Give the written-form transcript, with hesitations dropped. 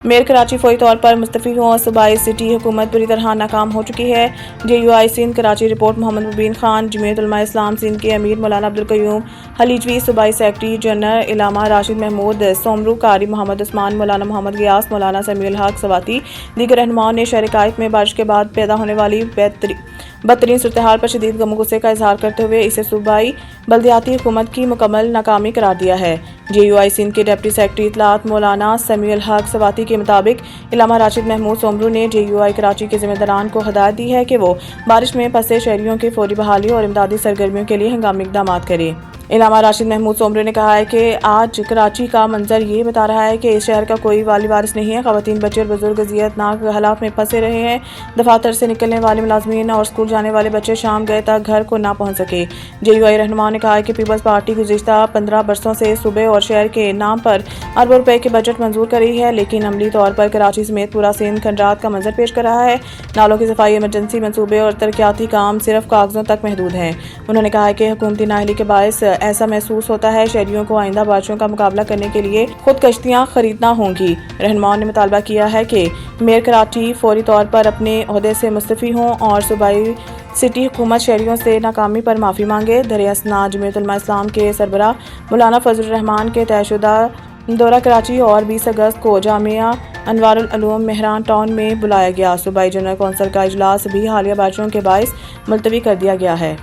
Mayor Karachi فوری طور پر مستعفی ہوں اور صوبائی سٹی حکومت بری طرح ناکام ہو چکی ہے۔ JUI سندھ کراچی رپورٹ محمد مبین خان جمعیت علماء اسلام سندھ کے امیر مولانا عبدالقیوم حلیجوی، صوبائی سیکرٹری جنرل علامہ راشد محمود سومرو، قاری محمد عثمان، مولانا محمد غیاث، مولانا سمیع الحق سواتی، دیگر رہنماؤں نے شہر قائد میں بارش کے بعد پیدا ہونے والی بدترین صورتحال پر شدید غم و غصے کا اظہار کرتے ہوئے اسے صوبائی بلدیاتی حکومت کی مکمل ناکامی قرار دیا ہے۔ JUI سندھ کے ڈپٹی سیکرٹری اطلاعات مولانا سمیع الحق سواتی کے مطابق علامہ راشد محمود سومرو نے JUI کراچی کے ذمہ داران کو ہدایت دی ہے کہ وہ بارش میں پھنسے شہریوں کی فوری بحالی اور امدادی سرگرمیوں کے لیے ہنگامی اقدامات کریں۔ علامہ راشد محمود سومرو نے کہا ہے کہ آج کراچی کا منظر یہ بتا رہا ہے کہ اس شہر کا کوئی والی وارث نہیں ہے۔ خواتین، بچے اور بزرگ اذیت ناک حالات میں پھنسے رہے ہیں۔ دفاتر سے نکلنے والے ملازمین اور اسکول جانے والے بچے شام گئے تک گھر کو نہ پہنچ سکے۔ JUI رہنماؤں نے کہا کہ پیپلز پارٹی گزشتہ 15 برسوں سے صوبے اور شہر کے نام پر اربوں روپے کے بجٹ منظور کر رہی ہے، لیکن عملی طور پر کراچی سمیت پورا سندھ کھنڈرات کا منظر پیش کر رہا ہے۔ نالوں کی صفائی، ایمرجنسی منصوبے اور ترقیاتی کام صرف کاغذوں تک محدود ہیں۔ انہوں نے کہا کہ حکومتی نااہلی کے باعث ایسا محسوس ہوتا ہے شہریوں کو آئندہ بارشوں کا مقابلہ کرنے کے لیے خود کشتیاں خریدنا ہوں گی۔ رہنماؤں نے مطالبہ کیا ہے کہ میئر کراچی فوری طور پر اپنے عہدے سے مستعفی ہوں اور صوبائی سٹی حکومت شہریوں سے ناکامی پر معافی مانگے۔ در اثنا جمعیت علماء اسلام کے سربراہ مولانا فضل الرحمان کے طے شدہ دورہ کراچی اور 20 اگست کو جامعہ انوار العلوم مہران ٹاؤن میں بلایا گیا۔ صوبائی جنرل کونسل کا اجلاس بھی حالیہ بارشوں کے باعث ملتوی کر دیا گیا ہے۔